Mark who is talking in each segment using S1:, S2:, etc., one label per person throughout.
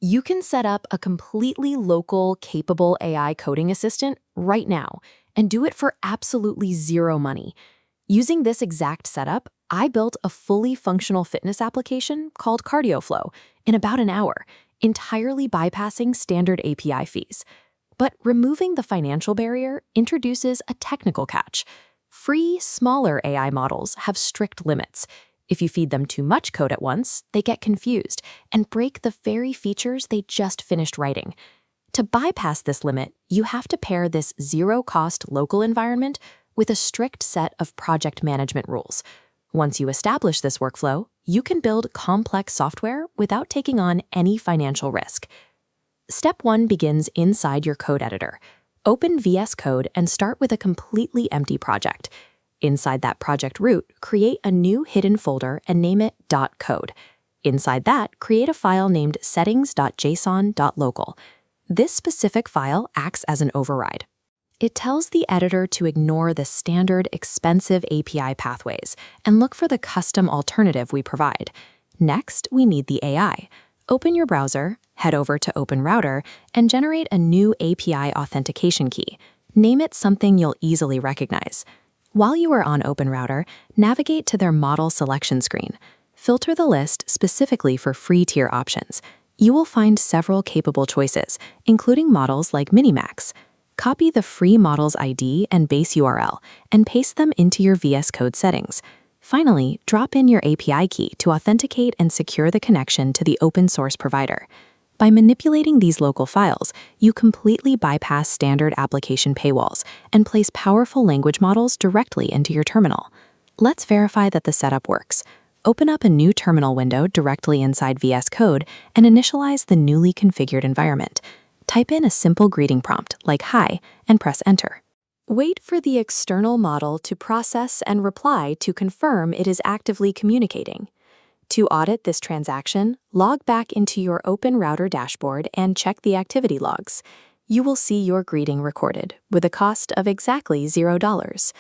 S1: You can set up a completely local, capable AI coding assistant right now and do it for absolutely zero money. Using this exact setup, I built a fully functional fitness application called CardioFlow in about an hour, entirely bypassing standard API fees. But removing the financial barrier introduces a technical catch. Free, smaller AI models have strict limits. If you feed them too much code at once, they get confused and break the very features they just finished writing. To bypass this limit, you have to pair this zero-cost local environment with a strict set of project management rules. Once you establish this workflow, you can build complex software without taking on any financial risk. Step 1 begins inside your code editor. Open VS Code and start with a completely empty project. Inside that project root, create a new hidden folder and name it .code. Inside that, create a file named settings.json.local. This specific file acts as an override. It tells the editor to ignore the standard, expensive API pathways and look for the custom alternative we provide. Next, we need the AI. Open your browser, head over to OpenRouter, and generate a new API authentication key. Name it something you'll easily recognize. While you are on OpenRouter, navigate to their model selection screen. Filter the list specifically for free tier options. You will find several capable choices, including models like MiniMax. Copy the free model's ID and base URL and paste them into your VS Code settings. Finally, drop in your API key to authenticate and secure the connection to the open source provider. By manipulating these local files, you completely bypass standard application paywalls and place powerful language models directly into your terminal. Let's verify that the setup works. Open up a new terminal window directly inside VS Code and initialize the newly configured environment. Type in a simple greeting prompt like "Hi" and press Enter. Wait for the external model to process and reply to confirm it is actively communicating. To audit this transaction, log back into your OpenRouter dashboard and check the activity logs. You will see your greeting recorded, with a cost of exactly $0.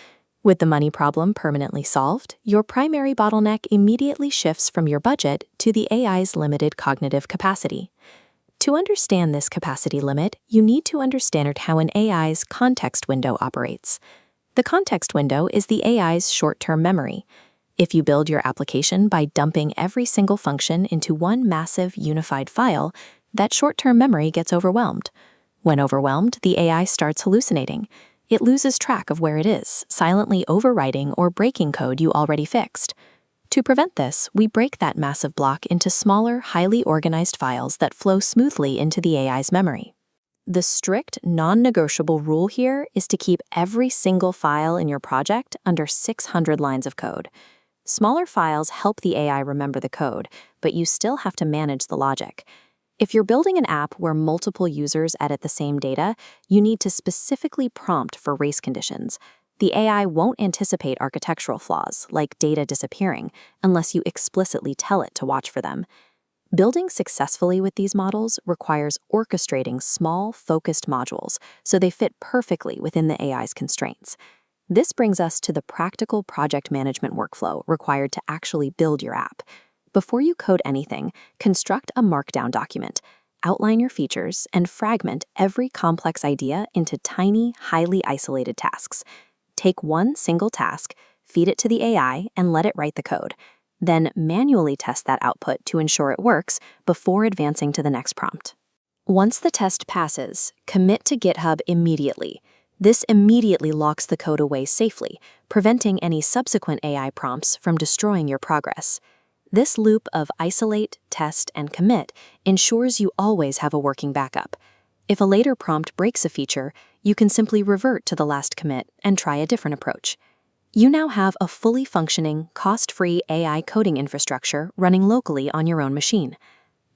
S1: With the money problem permanently solved, your primary bottleneck immediately shifts from your budget to the AI's limited cognitive capacity. To understand this capacity limit, you need to understand how an AI's context window operates. The context window is the AI's short-term memory. If you build your application by dumping every single function into one massive unified file, that short-term memory gets overwhelmed. When overwhelmed, the AI starts hallucinating. It loses track of where it is, silently overwriting or breaking code you already fixed. To prevent this, we break that massive block into smaller, highly organized files that flow smoothly into the AI's memory. The strict, non-negotiable rule here is to keep every single file in your project under 600 lines of code. Smaller files help the AI remember the code, but you still have to manage the logic. If you're building an app where multiple users edit the same data, you need to specifically prompt for race conditions. The AI won't anticipate architectural flaws, like data disappearing, unless you explicitly tell it to watch for them. Building successfully with these models requires orchestrating small, focused modules so they fit perfectly within the AI's constraints. This brings us to the practical project management workflow required to actually build your app. Before you code anything, construct a Markdown document, outline your features, and fragment every complex idea into tiny, highly isolated tasks. Take one single task, feed it to the AI, and let it write the code. Then manually test that output to ensure it works before advancing to the next prompt. Once the test passes, commit to GitHub immediately. This immediately locks the code away safely, preventing any subsequent AI prompts from destroying your progress. This loop of isolate, test, and commit ensures you always have a working backup. If a later prompt breaks a feature, you can simply revert to the last commit and try a different approach. You now have a fully functioning, cost-free AI coding infrastructure running locally on your own machine.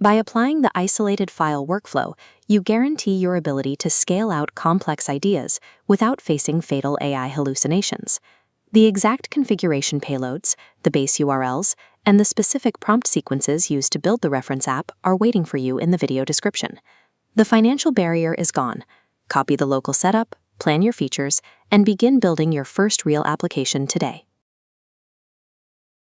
S1: By applying the isolated file workflow, you guarantee your ability to scale out complex ideas without facing fatal AI hallucinations. The exact configuration payloads, the base URLs, and the specific prompt sequences used to build the reference app are waiting for you in the video description. The financial barrier is gone. Copy the local setup, plan your features, and begin building your first real application today.